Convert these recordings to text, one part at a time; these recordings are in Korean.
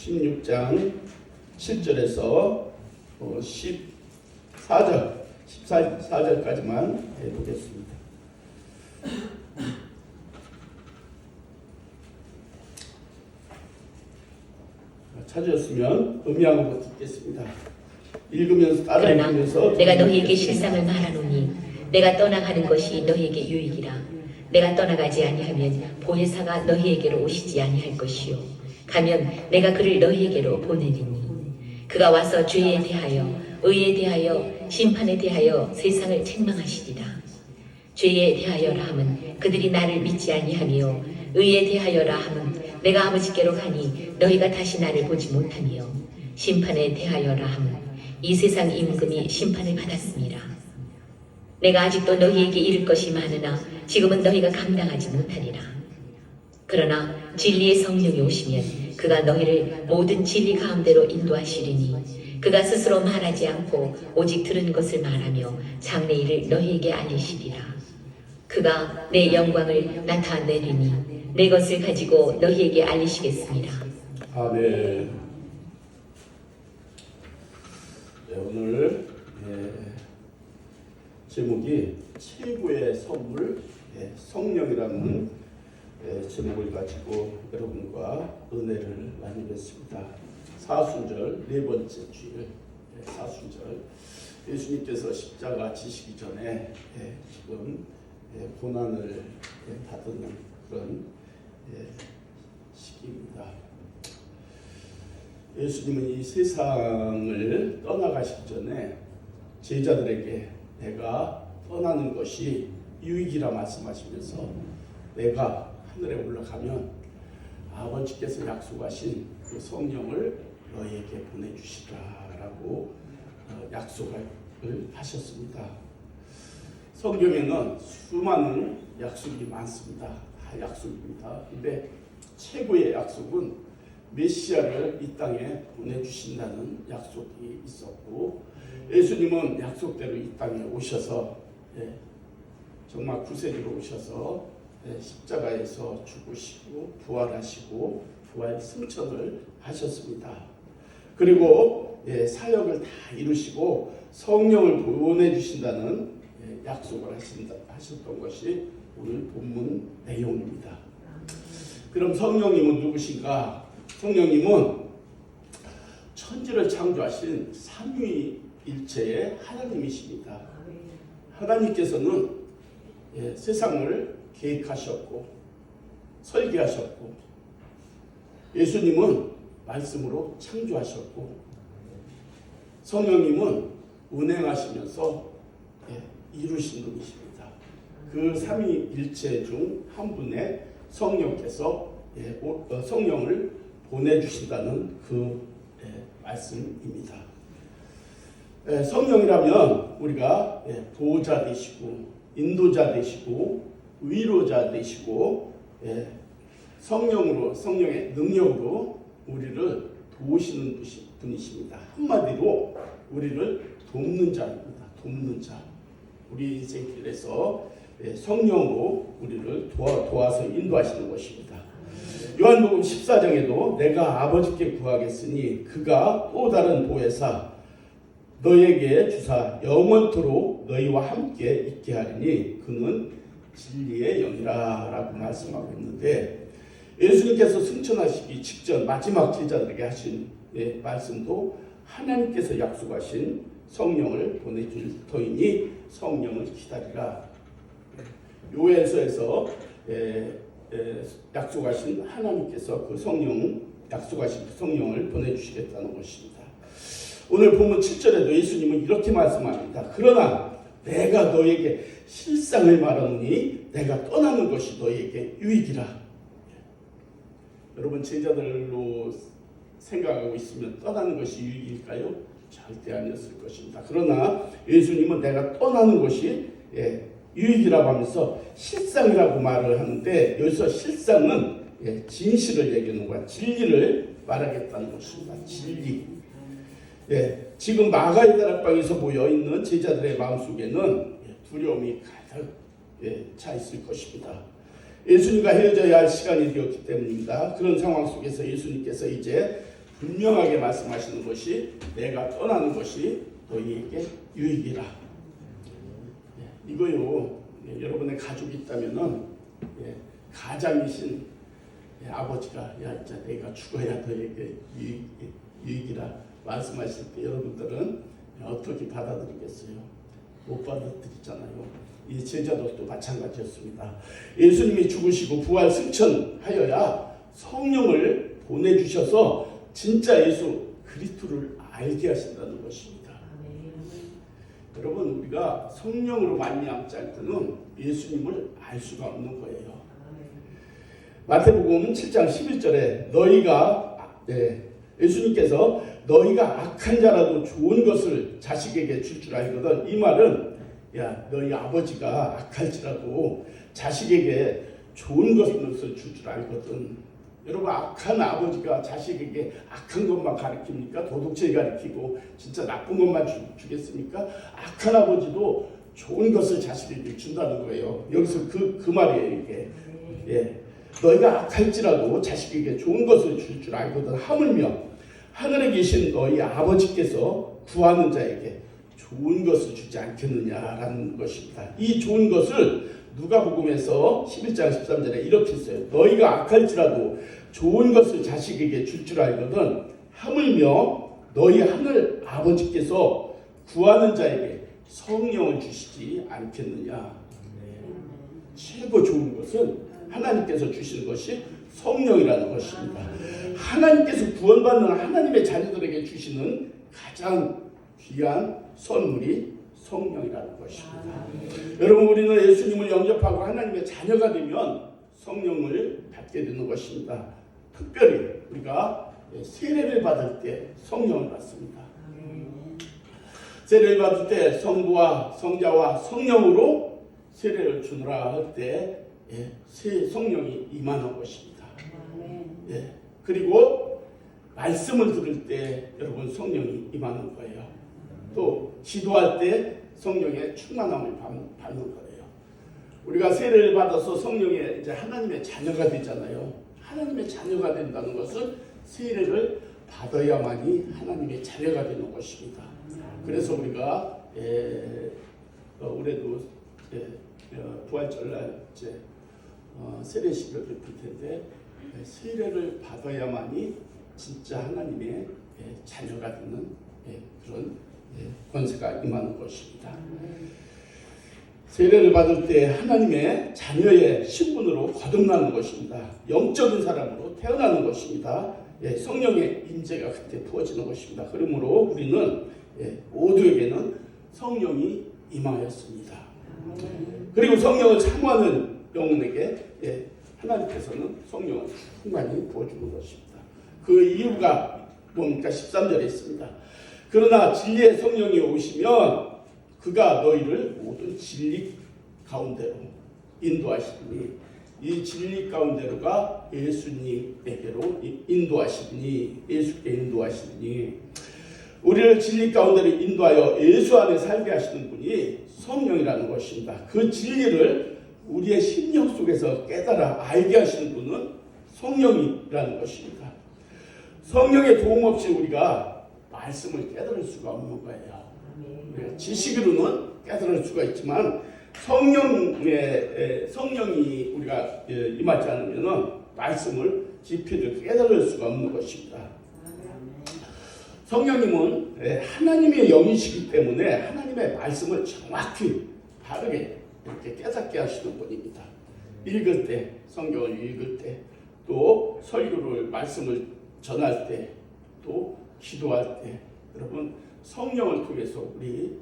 16장 7절에서 14절까지만 해보겠습니다. 찾으셨으면 음향으로 듣겠습니다. 읽으면서 따라읽으면서 내가 너희에게 실상을 말하노니 내가 떠나가는 것이 너희에게 유익이라. 내가 떠나가지 아니하면 보혜사가 너희에게로 오시지 아니할 것이요 가면 내가 그를 너희에게로 보내리니 그가 와서 죄에 대하여 의에 대하여 심판에 대하여 세상을 책망하시리라. 죄에 대하여라 함은 그들이 나를 믿지 아니하며 의에 대하여라 함은 내가 아버지께로 가니 너희가 다시 나를 보지 못하며 심판에 대하여라 함은 이 세상 임금이 심판을 받았습니다. 내가 아직도 너희에게 이를 것이 많으나 지금은 너희가 감당하지 못하리라. 그러나 진리의 성령이 오시면 그가 너희를 모든 진리 가운데로 인도하시리니 그가 스스로 말하지 않고 오직 들은 것을 말하며 장래 일을 너희에게 알리시리라. 그가 내 영광을 나타내리니 내 것을 가지고 너희에게 알리시겠습니다. 아멘. 네, 오늘 제목이 최고의 선물 성령이라는 제목을 가지고 여러분과 은혜를 나누겠습니다. 사순절 네 번째 주일 사순절 예수님께서 십자가 지시기 전에 지금 고난을 받는 그런 시기입니다. 예수님은 이 세상을 떠나가시기 전에 제자들에게 내가 떠나는 것이 유익이라 말씀하시면서 내가 하늘에 올라가면 아버지께서 약속하신 그 성령을 너희에게 보내주시라라고 약속을 하셨습니다. 성경에는 수많은 약속이 많습니다. 다 약속입니다. 근데 최고의 약속은 메시아를 이 땅에 보내주신다는 약속이 있었고 예수님은 약속대로 이 땅에 오셔서 정말 구세주로 오셔서 십자가에서 죽으시고 부활하시고 부활 승천을 하셨습니다. 그리고 사역을 다 이루시고 성령을 보내주신다는 약속을 하셨던 것이 오늘 본문 내용입니다. 그럼 성령님은 누구신가? 성령님은 천지를 창조하신 삼위일체의 하나님이십니다. 하나님께서는 세상을 계획하셨고 설계하셨고 예수님은 말씀으로 창조하셨고 성령님은 운행하시면서 이루신 분이십니다. 그 삼위일체 중 한 분의 성령께서 성령을 보내주신다는 그 말씀입니다. 성령이라면 우리가 보호자 되시고 인도자 되시고 위로자 되시고 성령의 능력으로 우리를 도우시는 분이십니다. 한마디로 우리를 돕는 자입니다. 돕는 자. 우리 인생길에서 성령으로 우리를 도와서 인도하시는 것입니다. 요한복음 14장에도 내가 아버지께 구하겠으니 그가 또 다른 보혜사 너에게 주사 영원토록 너희와 함께 있게 하리니 그는 진리의 영이라 라고 말씀하고 있는데 예수님께서 승천하시기 직전 마지막 제자들에게 하신 말씀도 하나님께서 약속하신 성령을 보내줄 터이니 성령을 기다리라. 요엘서에서 약속하신 하나님께서 그 약속하신 성령을 보내주시겠다는 것입니다. 오늘 본문 7절에도 예수님은 이렇게 말씀합니다. 그러나 내가 너에게 실상을 말하노니 내가 떠나는 것이 너에게 유익이라. 여러분 제자들로 생각하고 있으면 떠나는 것이 유익일까요? 절대 아니었을 것입니다. 그러나 예수님은 내가 떠나는 것이 유익이라고 하면서 실상이라고 말을 하는데 여기서 실상은 진실을 얘기하는 거야. 진리를 말하겠다는 것입니다. 진리. 지금 마가의 다락방에서 모여있는 제자들의 마음속에는 두려움이 가득 차 있을 것입니다. 예수님과 헤어져야 할 시간이 되었기 때문입니다. 그런 상황 속에서 예수님께서 이제 분명하게 말씀하시는 것이 내가 떠나는 것이 너희에게 유익이라. 이거요. 여러분의 가족이 있다면은 가장이신 아버지가 야 이제 내가 죽어야 너에게 유익이라 말씀하실 때 여러분들은 어떻게 받아들이겠어요? 못 받아들이잖아요. 이 제자들도 마찬가지였습니다. 예수님이 죽으시고 부활 승천하여야 성령을 보내주셔서 진짜 예수 그리스도를 알게 하신다는 것입니다. 여러분 우리가 성령으로 말미암지 않을 때는 예수님을 알 수가 없는 거예요. 마태복음 7장 11절에 예수님께서 너희가 악한 자라도 좋은 것을 자식에게 줄 줄 알거든. 이 말은 야 너희 아버지가 악할지라도 자식에게 좋은 것을 줄 줄 알거든. 여러분 악한 아버지가 자식에게 악한 것만 가르칩니까? 도둑질 가르치고 진짜 나쁜 것만 주겠습니까? 악한 아버지도 좋은 것을 자식에게 준다는 거예요. 여기서 그 말이에요 이게. 너희가 악할지라도 자식에게 좋은 것을 줄 줄 알거든. 하물며 하늘에 계신 너희 아버지께서 구하는 자에게 좋은 것을 주지 않겠느냐라는 것입니다. 이 좋은 것을 누가복음에서 11장 13절에 이렇게 써요. 너희가 악할지라도 좋은 것을 자식에게 줄 줄 알거든 하물며 너희 하늘 아버지께서 구하는 자에게 성령을 주시지 않겠느냐. 최고 좋은 것은 하나님께서 주시는 것이 성령이라는 것입니다. 하나님께서 구원받는 하나님의 자녀들에게 주시는 가장 귀한 선물이 성령이라는 것입니다. 여러분 우리는 예수님을 영접하고 하나님의 자녀가 되면 성령을 받게 되는 것입니다. 특별히 우리가 세례를 받을 때 성령을 받습니다. 세례를 받을 때 성부와 성자와 성령으로 세례를 주노라 할 때 성령이 임하는 것입니다. 그리고 말씀을 들을 때 여러분 성령이 임하는 거예요. 또 기도할 때 성령의 충만함을 받는 거예요. 우리가 세례를 받아서 성령의 이제 하나님의 자녀가 되잖아요. 하나님의 자녀가 된다는 것은 세례를 받아야만이 하나님의 자녀가 되는 것입니다. 그래서 우리가 올해도 부활절날 이제 세례식을 베풀 텐데 세례를 받아야만이 진짜 하나님의 자녀가 되는 그런 권세가 임하는 것입니다. 세례를 받을 때 하나님의 자녀의 신분으로 거듭나는 것입니다. 영적인 사람으로 태어나는 것입니다. 성령의 임재가 그때 부어지는 것입니다. 그러므로 우리는 모두에게는 성령이 임하였습니다. 그리고 성령을 사모하는 영혼에게 하나님께서는 성령을 충만히 부어주는 것입니다. 그 이유가 뭡니까? 13절에 있습니다. 그러나 진리의 성령이 오시면 그가 너희를 모든 진리 가운데로 인도하시니 이 진리 가운데로가 예수님에게로 인도하시니 예수께 인도하시니 우리를 진리 가운데로 인도하여 예수 안에 살게 하시는 분이 성령이라는 것입니다. 그 진리를 우리의 심령 속에서 깨달아 알게 하시는 분은 성령이라는 것입니다. 성령의 도움 없이 우리가 말씀을 깨달을 수가 없는 거예요. 지식으로는 깨달을 수가 있지만 성령이 우리가 임하지 않으면 말씀을 깊이를 깨달을 수가 없는 것입니다. 성령님은 하나님의 영이시기 때문에 하나님의 말씀을 정확히 바르게 이렇게 깨닫게 하시는 분입니다. 읽을 때, 성경을 읽을 때, 또 설교를 말씀을 전할 때, 또 기도할 때, 여러분 성령을 통해서 우리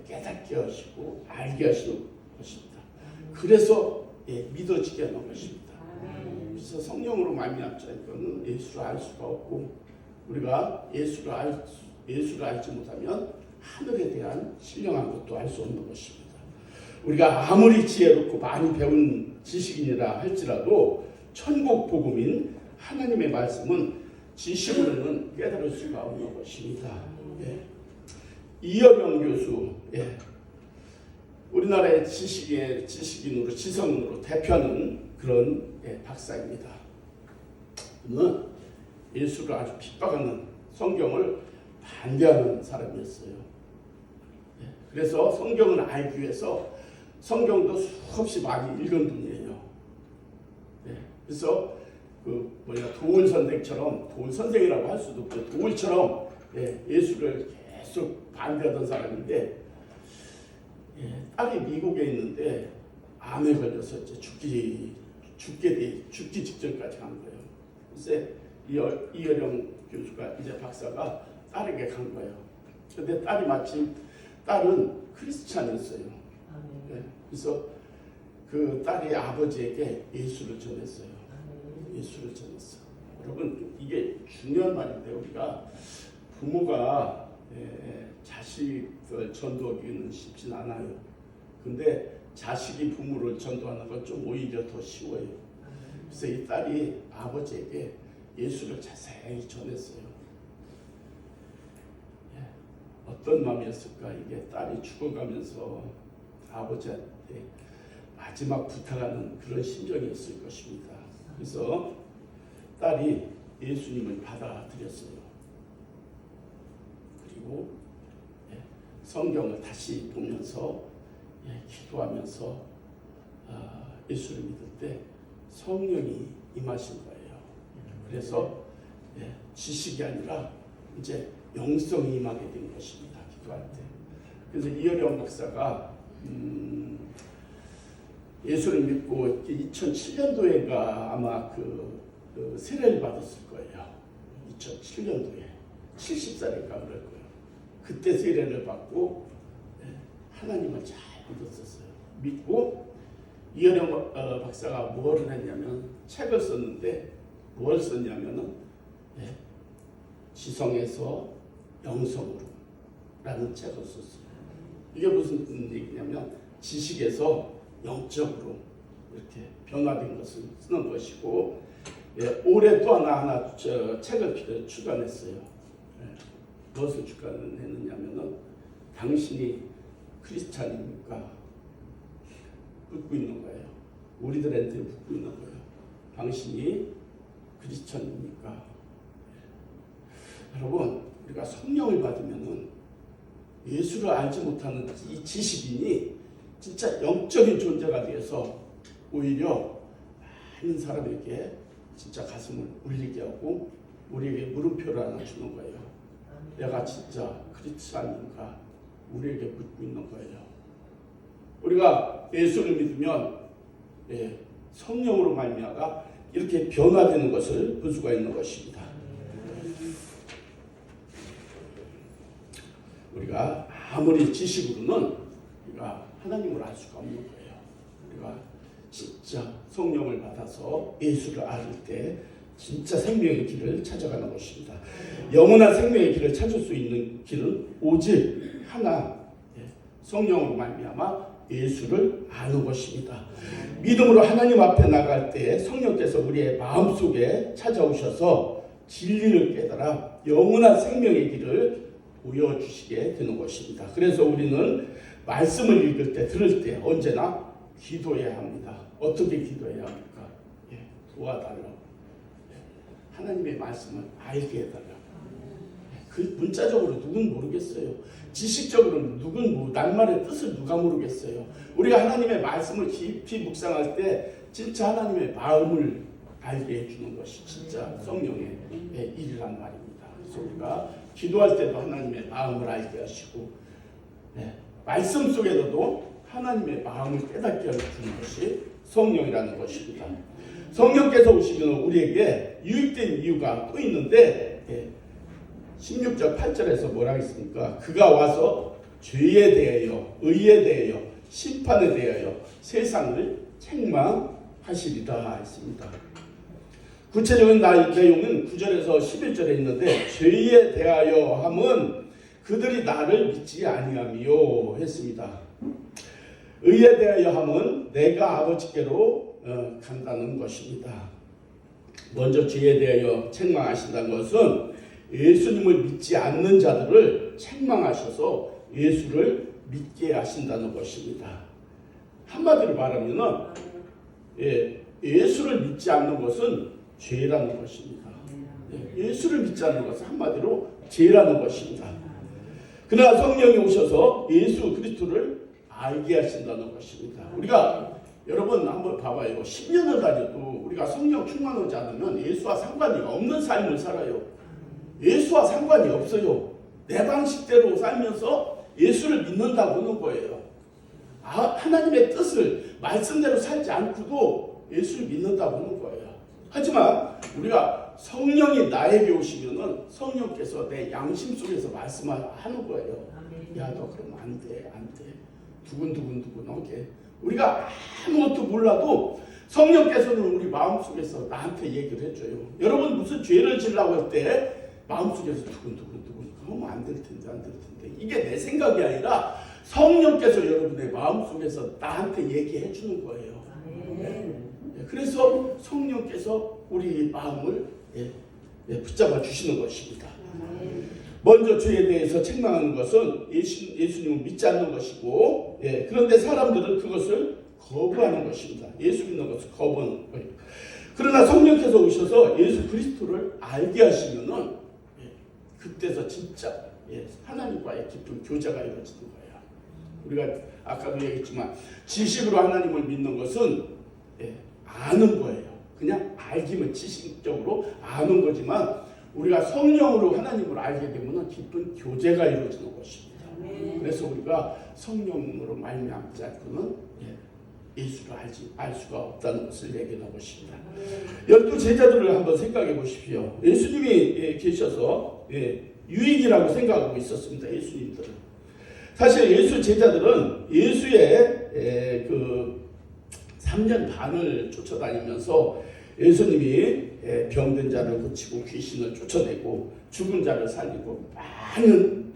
깨닫게 하시고 알게 하시는 것입니다. 그래서 믿어지게 하는 것입니다. 그래서 성령으로 말미암지 않고는 예수를 알 수가 없고 우리가 예수를 알지 못하면 하늘에 대한 신령한 것도 알 수 없는 것입니다. 우리가 아무리 지혜롭고 많이 배운 지식인이라 할지라도 천국 복음인 하나님의 말씀은 지식으로는 깨달을 수가 없는 것입니다. 이여명 교수, 우리나라의 지식인으로 지성인으로 대표하는 그런 박사입니다. 그는 예수를 아주 핍박하는, 성경을 반대하는 사람이었어요. 그래서 성경을 알기 위해서 성경도 수없이 많이 읽은 분이에요. 그래서 도울 선생처럼, 도울 선생이라고 할 수도 없고 도울처럼 예수를 계속 반대하던 사람인데, 딸이 미국에 있는데 암에 걸려서 이제 죽기 직전까지 간 거예요. 그래서 이어령 교수가, 이제 박사가 딸에게 간 거예요. 근데 딸이 마침, 딸은 크리스찬이었어요. 그래서 그 딸이 아버지에게 예수를 전했어요. 예수를 전했어. 여러분, 이게 중요한 말인데, 우리가 부모가 자식을 전도하기는 쉽진 않아요. 근데 자식이 부모를 전도하는 건 좀 오히려 더 쉬워요. 그래서 이 딸이 아버지에게 예수를 자세히 전했어요. 어떤 마음이었을까? 이게 딸이 죽어가면서 아버지한테 마지막 부탁하는 그런 심정이었을 것입니다. 그래서 딸이 예수님을 받아들였어요. 그리고 성경을 다시 보면서 기도하면서 예수를 믿을 때 성령이 임하신 거예요. 그래서 지식이 아니라 이제 영성이 임하게 된 것입니다. 기도할 때. 그래서 이어령 박사가 예수를 믿고 2007년도에가 아마 그 세례를 받았을 거예요. 2007년도에 70살인가 그럴 거예요. 그때 세례를 받고 하나님을 잘 믿었었어요. 믿고 이어령 박사가 뭐를 했냐면 책을 썼는데, 뭘 썼냐면은 지성에서 영성으로 라는 책을 썼어요. 이게 무슨 얘기냐면 지식에서 영적으로 이렇게 변화된 것을 쓰는 것이고, 올해 또 하나 책을 출간했어요. 무엇을 출간했느냐면은 당신이 크리스찬입니까? 묻고 있는 거예요. 우리들한테 묻고 있는 거예요. 당신이 크리스찬입니까? 여러분, 우리가 성령을 받으면은 예수를 알지 못하는 이 지식인이 진짜 영적인 존재가 되어서 오히려 많은 사람에게 진짜 가슴을 울리게 하고 우리에게 물음표를 하나 주는 거예요. 내가 진짜 크리스찬인가? 우리에게 묻고 있는 거예요. 우리가 예수를 믿으면 성령으로 말미암아 이렇게 변화되는 것을 볼 수가 있는 것입니다. 우리가 아무리 지식으로는 우리가 하나님을 알 수가 없는 거예요. 우리가 진짜 성령을 받아서 예수를 알 때 진짜 생명의 길을 찾아가는 것입니다. 영원한 생명의 길을 찾을 수 있는 길은 오직 하나, 성령으로 말미암아 예수를 아는 것입니다. 믿음으로 하나님 앞에 나갈 때 성령께서 우리의 마음속에 찾아오셔서 진리를 깨달아 영원한 생명의 길을 보여주시게 되는 것입니다. 그래서 우리는 말씀을 읽을 때, 들을 때 언제나 기도해야 합니다. 어떻게 기도해야 합니까? 도와달라고. 하나님의 말씀을 알게 해달라고. 그 문자적으로 누군 모르겠어요. 지식적으로는 누군 낱말의 뜻을 누가 모르겠어요. 우리가 하나님의 말씀을 깊이 묵상할 때 진짜 하나님의 마음을 알게 해주는 것이 진짜 성령의 일이란 말입니다. 그래서 우리가 기도할 때도 하나님의 마음을 알게 하시고, 말씀 속에서도 하나님의 마음을 깨닫게 해주는 것이 성령이라는 것입니다. 성령께서 오시면 우리에게 유익된 이유가 또 있는데, 16절 8절에서 뭐라 했습니까? 그가 와서 죄에 대하여, 의에 대하여, 심판에 대하여 세상을 책망하시리라 했습니다. 구체적인 내용은 9절에서 11절에 있는데, 죄에 대하여 함은 그들이 나를 믿지 아니하며 했습니다. 의에 대하여 함은 내가 아버지께로 간다는 것입니다. 먼저 죄에 대하여 책망하신다는 것은 예수님을 믿지 않는 자들을 책망하셔서 예수를 믿게 하신다는 것입니다. 한마디로 말하면 예수를 믿지 않는 것은 죄라는 것입니다. 예수를 믿지 않는 것은 한마디로 죄라는 것입니다. 그러나 성령이 오셔서 예수 그리스도를 알게 하신다는 것입니다. 우리가 여러분 한번 봐봐요. 10년을 다녀도 우리가 성령 충만하지 않으면 예수와 상관이 없는 삶을 살아요. 예수와 상관이 없어요. 내 방식대로 살면서 예수를 믿는다고 하는 거예요. 하나님의 뜻을 말씀대로 살지 않고도 예수를 믿는다고 하는 거예요. 하지만 우리가 성령이 나에게 오시면은 성령께서 내 양심 속에서 말씀하는 거예요. 야, 너 그러면 안 돼. 두근두근 하게. 우리가 아무것도 몰라도 성령께서는 우리 마음속에서 나한테 얘기를 해줘요. 여러분 무슨 죄를 지으려고 할 때 마음속에서 두근두근 그러면 안 될 텐데 이게 내 생각이 아니라 성령께서 여러분의 마음속에서 나한테 얘기해 주는 거예요. 그래서 성령께서 우리 마음을 붙잡아 주시는 것입니다. 먼저 죄에 대해서 책망하는 것은 예수님을 믿지 않는 것이고, 그런데 사람들은 그것을 거부하는 것입니다. 예수 믿는 것을 거부하는 거예요. 그러나 성령께서 오셔서 예수 그리스도를 알게 하시면은 그때서 진짜 하나님과의 깊은 교제가 이루어지는 거예요. 우리가 아까도 얘기했지만 지식으로 하나님을 믿는 것은 아는 거예요. 그냥 알기만 지식적으로 아는 거지만 우리가 성령으로 하나님을 알게 되면 깊은 교제가 이루어지는 것입니다. 그래서 우리가 성령으로 말미암지 않고는 예수를 알 수가 없다는 것을 얘기하는 것입니다. 12 제자들을 한번 생각해 보십시오. 예수님이 계셔서 유익이라고 생각하고 있었습니다. 예수님들은. 사실 예수 제자들은 예수의 그 3년 반을 쫓아다니면서 예수님이 병든 자를 고치고 귀신을 쫓아내고 죽은 자를 살리고 많은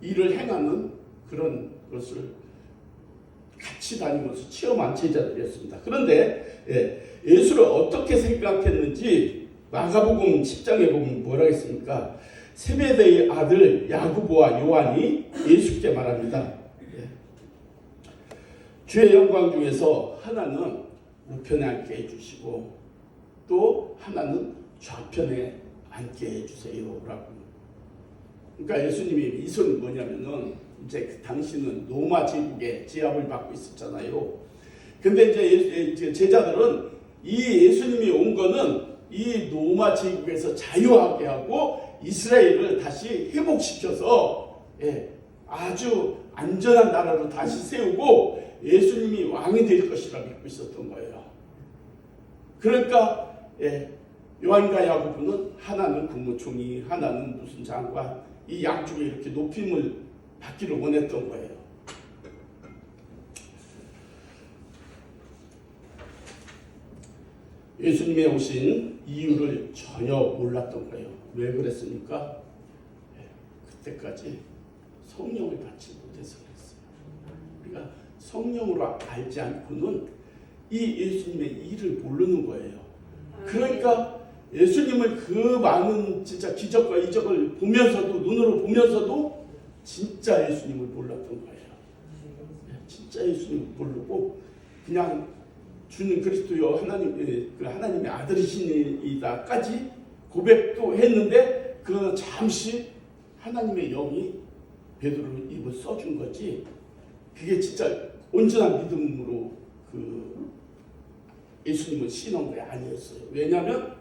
일을 행하는 그런 것을 같이 다니면서 체험한 제자들이었습니다. 그런데 예수를 어떻게 생각했는지 마가복음 10장에 보면 뭐라 했습니까? 세베대의 아들 야고보와 요한이 예수께 말합니다. 주의 영광 중에서 하나는 우편에 앉게 해주시고 또 하나는 좌편에 앉게 해주세요 라고. 그러니까 예수님이 이 소리는 뭐냐면은 이제 그 당시는 로마 제국의 제압을 받고 있었잖아요. 근데 이제 제자들은 이 예수님이 온 거는 이 로마 제국에서 자유하게 하고 이스라엘을 다시 회복시켜서 아주 안전한 나라로 다시 세우고 예수님이 왕이 될 것이라 믿고 있었던 거예요. 그러니까 요한과 야고보는 하나는 국무총리, 하나는 무슨 장관, 이 양쪽에 이렇게 높임을 받기를 원했던 거예요. 예수님이 오신 이유를 전혀 몰랐던 거예요. 왜 그랬습니까? 그때까지 성령을 받지 못해서 그랬어요. 우리가 성령으로 알지 않고는 이 예수님의 일을 모르는 거예요. 그러니까 예수님을 그 많은 진짜 기적과 이적을 보면서도 눈으로 보면서도 진짜 예수님을 몰랐던 거예요. 진짜 예수님을 모르고 그냥 주는 그리스도여 하나님의 아들이시니다까지 고백도 했는데 그 잠시 하나님의 영이 베드로를 입을 써준 거지. 그게 진짜 온전한 믿음으로 그 예수님을 신은 게 아니었어요. 왜냐하면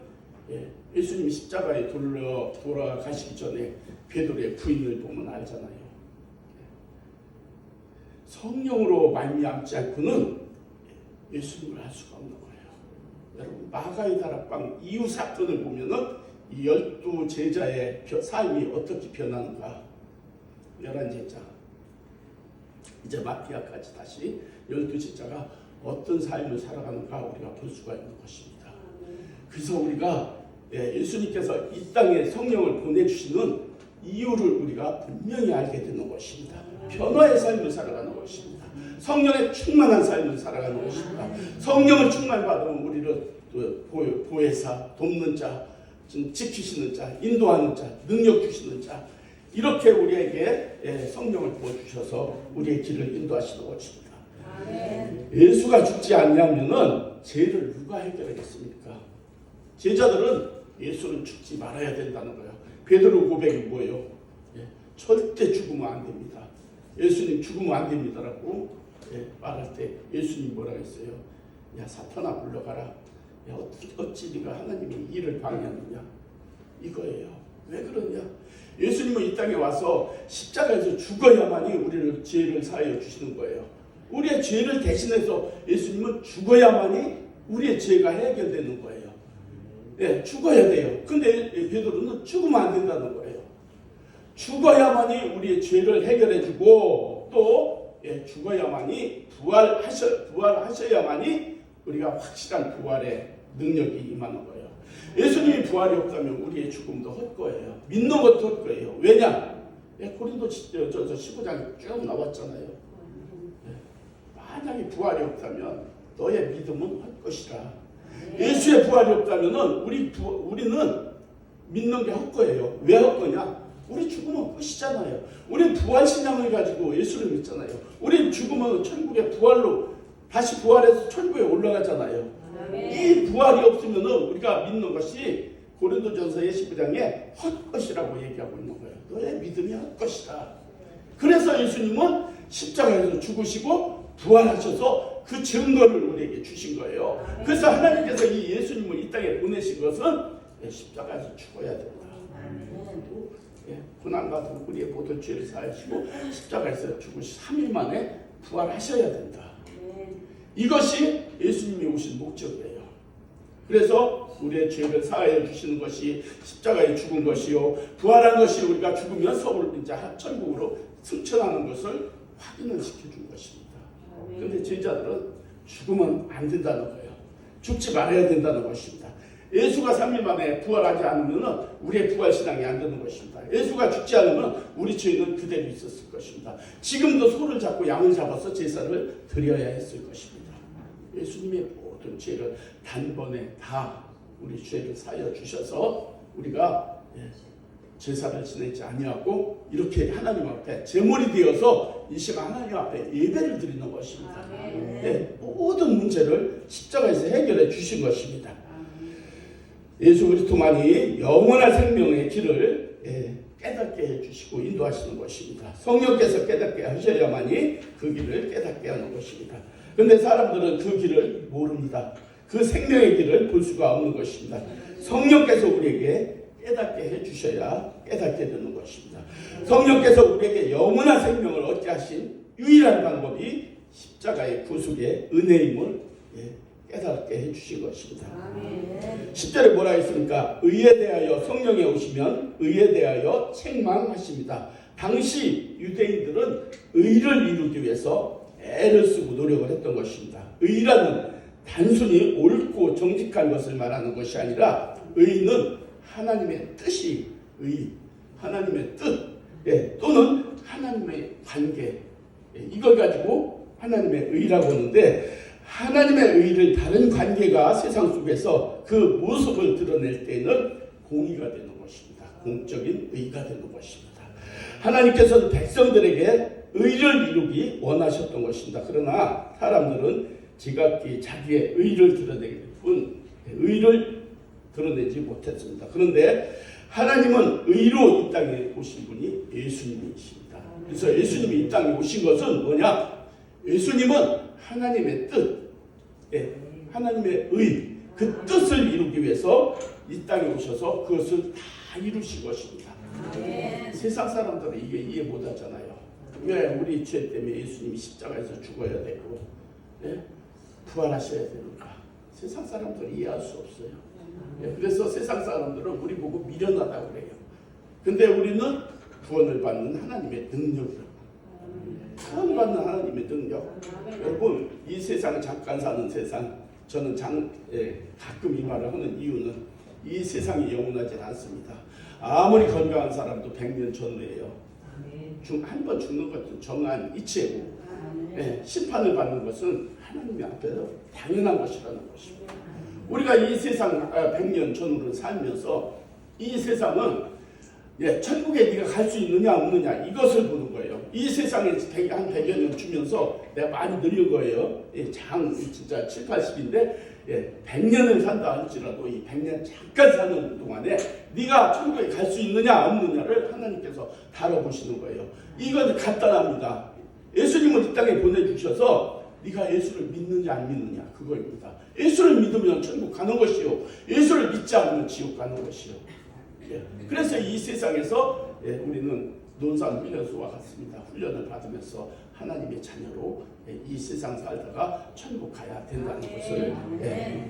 예수님이 십자가에 돌아가시기 전에 베드로의 부인을 보면 알잖아요. 성령으로 말미암지 않고는 예수님을 알 수가 없는 거예요. 여러분 마가의 다락방 이후 사건을 보면은 이 12 제자의 삶이 어떻게 변하는가. 11제자 이제 마티아까지 다시 12 제자가 어떤 삶을 살아가는가 우리가 볼 수가 있는 것입니다. 그래서 우리가 예수님께서 이 땅에 성령을 보내주시는 이유를 우리가 분명히 알게 되는 것입니다. 변화의 삶을 살아가는 것입니다. 성령의 충만한 삶을 살아가는 것입니다. 성령을 충만받으면 우리를 보혜사, 돕는 자, 지키시는 자, 인도하는 자, 능력 주시는 자, 이렇게 우리에게 성령을 부어주셔서 우리의 길을 인도하시는 것입니다. 예수가 죽지 않냐면은 죄를 누가 해결하겠습니까? 제자들은 예수는 죽지 말아야 된다는 거예요. 베드로 고백이 뭐예요? 절대 죽으면 안 됩니다. 예수님 죽으면 안 됩니다라고 말할 때 예수님 뭐라 했어요? 야 사탄아 물러가라. 야 어찌 네가 하나님의 일을 방해하느냐 이거예요. 왜 그러냐? 예수님은 이 땅에 와서 십자가에서 죽어야만이 우리를 죄를 사하여 주시는 거예요. 우리의 죄를 대신해서 예수님은 죽어야만이 우리의 죄가 해결되는 거예요. 죽어야 돼요. 근데 베드로는 죽으면 안 된다는 거예요. 죽어야만이 우리의 죄를 해결해주고 또 죽어야만이 부활하셔야만이 우리가 확실한 부활의 능력이 임하는 거예요. 예수님이 부활이 없다면 우리의 죽음도 헛거예요. 믿는 것도 헛거예요. 왜냐? 고린도 15장에 쭉 나왔잖아요. 만약에 부활이 없다면 너의 믿음은 헛것이라. 예수의 부활이 없다면 우리는 믿는 게 헛거예요. 왜 헛거냐? 우리 죽으면 끝이잖아요. 우리는 부활신앙을 가지고 예수를 믿잖아요. 우리 죽으면 천국의 부활로 다시 부활해서 천국에 올라가잖아요. 이 부활이 없으면 우리가 믿는 것이 고린도전서의 15장에 헛것이라고 얘기하고 있는 거예요. 너의 믿음이 헛것이다. 그래서 예수님은 십자가에서 죽으시고 부활하셔서 그 증거를 우리에게 주신 거예요. 그래서 하나님께서 이 예수님을 이 땅에 보내신 것은 십자가에서 죽어야 된다. 고난받은 우리의 모든 죄를 사하시고 십자가에서 죽으시 3일 만에 부활하셔야 된다. 이것이 예수님이 오신 목적이에요. 그래서 우리의 죄를 사하여 주시는 것이 십자가에 죽은 것이요 부활한 것이 우리가 죽으면 이제 천국으로 승천하는 것을 확인을 시켜준 것입니다. 그런데 제자들은 죽으면 안 된다는 거예요. 죽지 말아야 된다는 것입니다. 예수가 3일 만에 부활하지 않으면 우리의 부활신앙이 안 되는 것입니다. 예수가 죽지 않으면 우리 죄는 그대로 있었을 것입니다. 지금도 소를 잡고 양을 잡아서 제사를 드려야 했을 것입니다. 예수님의 모든 죄를 단번에 다 우리 죄를 사하여 주셔서 우리가 제사를 지내지 아니하고 이렇게 하나님 앞에 제물이 되어서 이 시간 하나님 앞에 예배를 드리는 것입니다. 모든 문제를 십자가에서 해결해 주신 것입니다. 예수 그리스도만이 영원한 생명의 길을 깨닫게 해주시고 인도하시는 것입니다. 성령께서 깨닫게 하셔야만이 그 길을 깨닫게 하는 것입니다. 그런데 사람들은 그 길을 모릅니다. 그 생명의 길을 볼 수가 없는 것입니다. 성령께서 우리에게 깨닫게 해주셔야 깨닫게 되는 것입니다. 성령께서 우리에게 영원한 생명을 얻게 하신 유일한 방법이 십자가의 구속의 은혜임을 깨닫게 해주신 것입니다. 10절에 뭐라 했습니까? 의에 대하여 성령에 오시면 의에 대하여 책망하십니다. 당시 유대인들은 의를 이루기 위해서 애를 쓰고 노력을 했던 것입니다. 의라는 단순히 옳고 정직한 것을 말하는 것이 아니라 의는 하나님의 뜻이 의, 하나님의 뜻 또는 하나님의 관계 이걸 가지고 하나님의 의라고 하는데 하나님의 의를 다른 관계가 세상 속에서 그 모습을 드러낼 때는 공의가 되는 것입니다. 공적인 의가 되는 것입니다. 하나님께서는 백성들에게 의를 이루기 원하셨던 것입니다. 그러나 사람들은 지각기 자기의 의를 드러내기 뿐 의를 드러내지 못했습니다. 그런데 하나님은 의로 이 땅에 오신 분이 예수님이십니다. 그래서 예수님이 이 땅에 오신 것은 뭐냐? 예수님은 하나님의 뜻, 하나님의 의, 그 뜻을 이루기 위해서 이 땅에 오셔서 그것을 다 이루신 것입니다. 세상 사람들은 이게 이해 못하잖아요. 왜 우리 죄 때문에 예수님이 십자가에서 죽어야 되고 부활하셔야 되는가? 세상 사람들은 이해할 수 없어요. 그래서 세상 사람들은 우리 보고 미련하다고 그래요. 근데 우리는 구원을 받는 하나님의 능력이라고. 구원 받는 하나님의 능력. 여러분 이 세상은 잠깐 사는 세상. 저는 가끔 이 말을 하는 이유는 이 세상이 영원하지 않습니다. 아무리 건강한 사람도 100년 전후예요. 한 번 죽는 것은 정한 이치고 심판을 받는 것은 하나님 앞에서 당연한 것이라는 것입니다. 우리가 이 세상 100년 전후를 살면서 이 세상은 천국에 네가 갈 수 있느냐 없느냐 이것을 보는 거예요. 이 세상에 한 100여 년 주면서 내가 많이 늙은 거예요. 장 진짜 7, 80인데 100년을 산다 할지라도 이 100년 잠깐 사는 동안에 네가 천국에 갈 수 있느냐 없느냐를 하나님께서 다뤄보시는 거예요. 이건 간단합니다. 예수님을 이 땅에 보내주셔서 네가 예수를 믿느냐 안 믿느냐 그거입니다. 예수를 믿으면 천국 가는 것이요, 예수를 믿지 않으면 지옥 가는 것이요. 그래서 이 세상에서 우리는 논산 훈련소와 같습니다. 훈련을 받으면서 하나님의 자녀로 이 세상 살다가 천국 가야 된다는 것을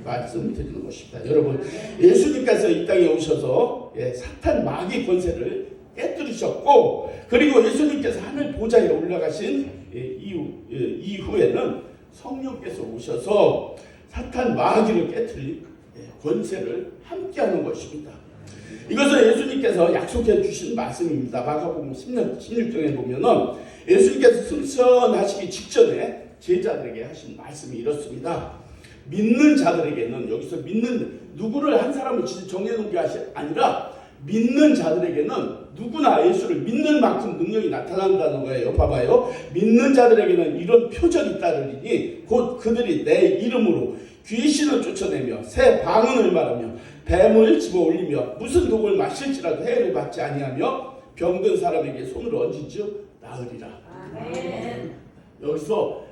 말씀드리는 것입니다. 여러분, 예수님께서 이 땅에 오셔서 사탄 마귀 권세를 깨뜨리셨고, 그리고 예수님께서 하늘 보좌에 올라가신 이후에는 성령께서 오셔서 사탄 마귀를 깨뜨릴 권세를 함께하는 것입니다. 이것은 예수님께서 약속해 주신 말씀입니다. 마가복음 16장에 보면은 예수님께서 승천하시기 직전에 제자들에게 하신 말씀이 이렇습니다. 믿는 자들에게는, 여기서 믿는 누구를 한 사람을 정해놓은 게 아니라 믿는 자들에게는 누구나 예수를 믿는 만큼 능력이 나타난다는 거예요. 봐봐요. 믿는 자들에게는 이런 표적이 따르리니 곧 그들이 내 이름으로 귀신을 쫓아내며 새 방언을 말하며 뱀을 집어올리며 무슨 독을 마실지라도 해를 받지 아니하며 병든 사람에게 손을 얹은즉 나으리라. 아멘. 여기서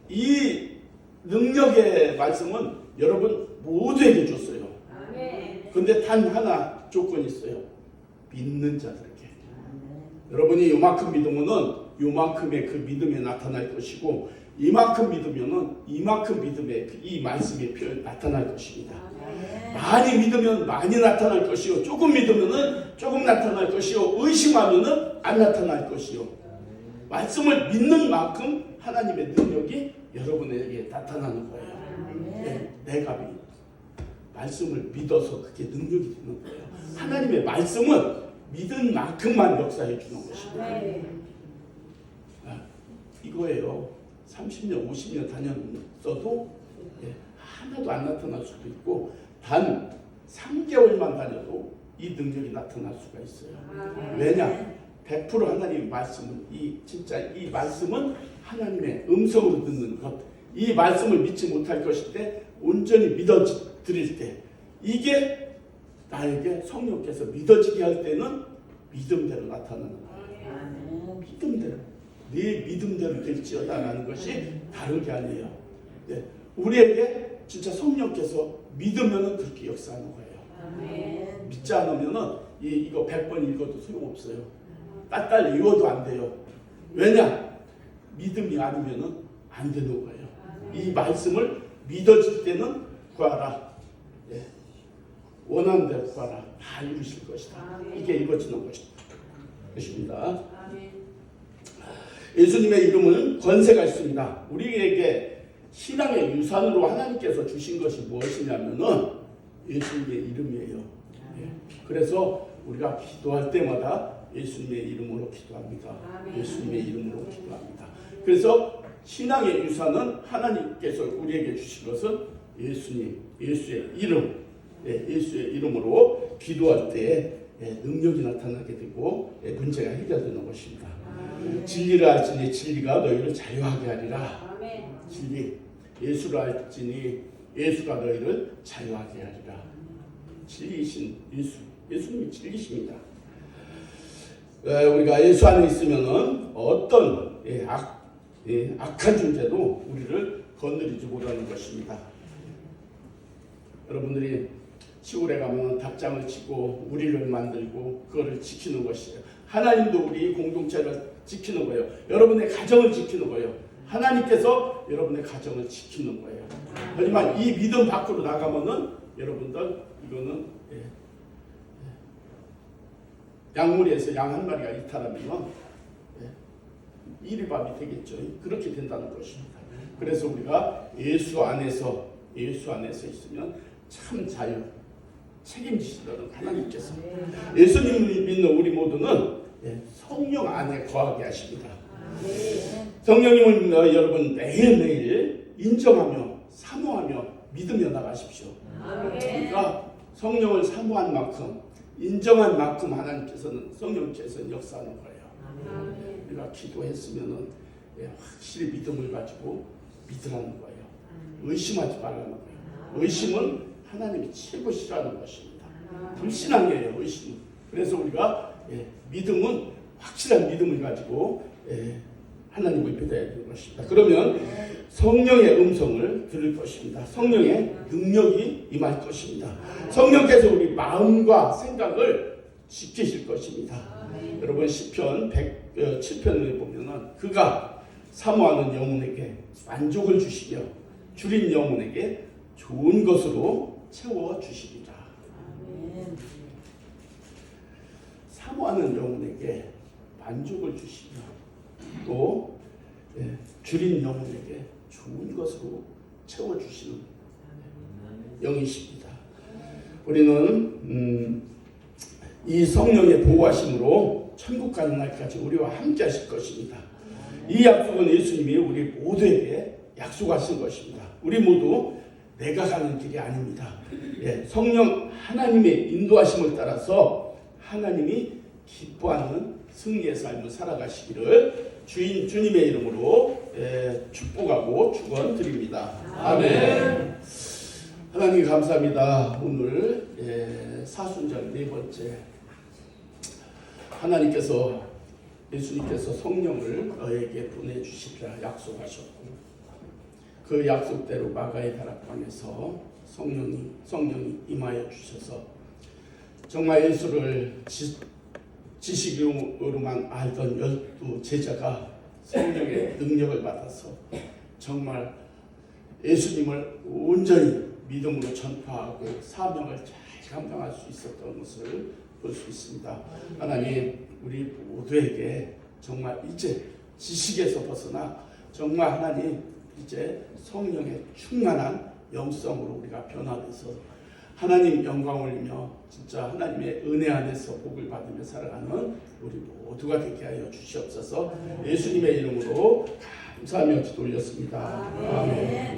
이 능력의 말씀은 여러분 모두에게 줬어요. 그런데 단 하나 조건이 있어요. 믿는 자들에게. 여러분이 요만큼 믿으면은 요만큼의 그 믿음에 나타날 것이고, 이만큼 믿으면은 이만큼 믿음의 이 말씀의 표현 나타날 것입니다. 많이 믿으면 많이 나타날 것이요, 조금 믿으면은 조금 나타날 것이요, 의심하면은 안 나타날 것이요. 말씀을 믿는 만큼 하나님의 능력이 여러분에게 나타나는 거예요. 내가 말씀을 믿어서 그게 능력이 되는 거예요. 하나님의 말씀은 믿은 만큼만 역사해 주는 것입니다. 이거예요. 30년, 50년 다녔어도 하나도 안 나타날 수도 있고, 단 3개월만 다녀도 이 능력이 나타날 수가 있어요. 왜냐? 100% 하나님의 말씀은 진짜 이 말씀은 하나님의 음성으로 듣는 것, 이 말씀을 믿지 못할 것일 때 온전히 믿어드릴 때, 이게 나에게 성령께서 믿어지게 할 때는 믿음대로 나타나는 거예요. 믿음대로. 네 믿음대로 될지어다라는 것이 다른 게 아니에요. 우리에게 진짜 성령께서 믿으면 그렇게 역사하는 거예요. 믿지 않으면 이거 100번 읽어도 소용없어요. 딸딸 읽어도 안 돼요. 왜냐? 믿음이 아니면 안 되는 거예요. 이 말씀을 믿어질 때는 구하라. 원하는 대로 구하라. 다 이루실 것이다. 이게 이루어지는 것입니다. 예수님의 이름은 권세가 있습니다. 우리에게 신앙의 유산으로 하나님께서 주신 것이 무엇이냐면은 예수님의 이름이에요. 그래서 우리가 기도할 때마다 예수님의 이름으로 기도합니다. 예수님의 이름으로 기도합니다. 그래서 신앙의 유산은 하나님께서 우리에게 주신 것은 예수의 이름, 예수의 이름으로 기도할 때 능력이 나타나게 되고 문제가 해결되는 것입니다. 진리를 알지니 진리가 너희를 자유하게 하리라. 진리, 예수를 알지니 예수가 너희를 자유하게 하리라. 진리이신 예수님이 진리십니다. 우리가 예수 안에 있으면은 어떤 악한 존재도 우리를 건드리지 못하는 것입니다. 여러분들이 시골에 가면 닭장을 치고 우리를 만들고 그거를 지키는 것이에요. 하나님도 우리 공동체를 지키는 거예요. 여러분의 가정을 지키는 거예요. 하나님께서 여러분의 가정을 지키는 거예요. 하지만 이 믿음 밖으로 나가면은 여러분들 이거는 양무리에서 양 한 마리가 이탈하면 이리밥이 되겠죠. 그렇게 된다는 것입니다. 그래서 우리가 예수 안에서 있으면 참 자유, 책임지시다는 하나님께서 예수님을 믿는 우리 모두는 성령 안에 거하게 하십니다. 성령님을 여러분 매일매일 인정하며 사모하며 믿으며 나가십시오. 그러니까 성령을 사모한 만큼, 인정한 만큼 하나님께서는 성령께서는 역사하는 거예요. 우리가 기도했으면은 확실히 믿음을 가지고 믿으라는 거예요. 의심하지 말라는 거예요. 의심은 하나님이 최고 싫어하는 것입니다. 불신한 게예요, 의심은. 그래서 우리가 믿음은 확실한 믿음을 가지고 하나님을 믿어야 되는 것입니다. 그러면 성령의 음성을 들을 것입니다. 성령의 능력이 임할 것입니다. 성령께서 우리 마음과 생각을 지키실 것입니다. 여러분 시편 107편을 보면은 그가 사모하는 영혼에게 만족을 주시며 줄인 영혼에게 좋은 것으로 채워 주시리라. 사모하는 영혼에게 만족을 주시며 또 줄인 영혼에게 좋은 것으로 채워 주시는 영이십니다. 우리는 이 성령의 보호하심으로 천국 가는 날까지 우리와 함께 하실 것입니다. 이 약속은 예수님이 우리 모두에게 약속하신 것입니다. 우리 모두 내가 가는 길이 아닙니다. 성령 하나님의 인도하심을 따라서 하나님이 기뻐하는 승리의 삶을 살아가시기를 주님의 이름으로 축복하고 축원드립니다. 아멘. 하나님 감사합니다. 오늘 사순절 네 번째 하나님께서 예수님께서 성령을 너에게 보내주시리라 약속하셨고 그 약속대로 마가의 다락방에서 성령이 임하여 주셔서 정말 예수를 지식으로만 알던 12 제자가 성령의 능력을 받아서 정말 예수님을 온전히 믿음으로 전파하고 사명을 잘 감당할 수 있었던 것을 볼 수 있습니다. 하나님 우리 모두에게 정말 이제 지식에서 벗어나 정말 하나님 이제 성령의 충만한 영성으로 우리가 변화돼서 하나님 영광 올리며 진짜 하나님의 은혜 안에서 복을 받으며 살아가는 우리 모두가 되게 하여 주시옵소서. 예수님의 이름으로 감사하며 기도 올렸습니다. 아멘.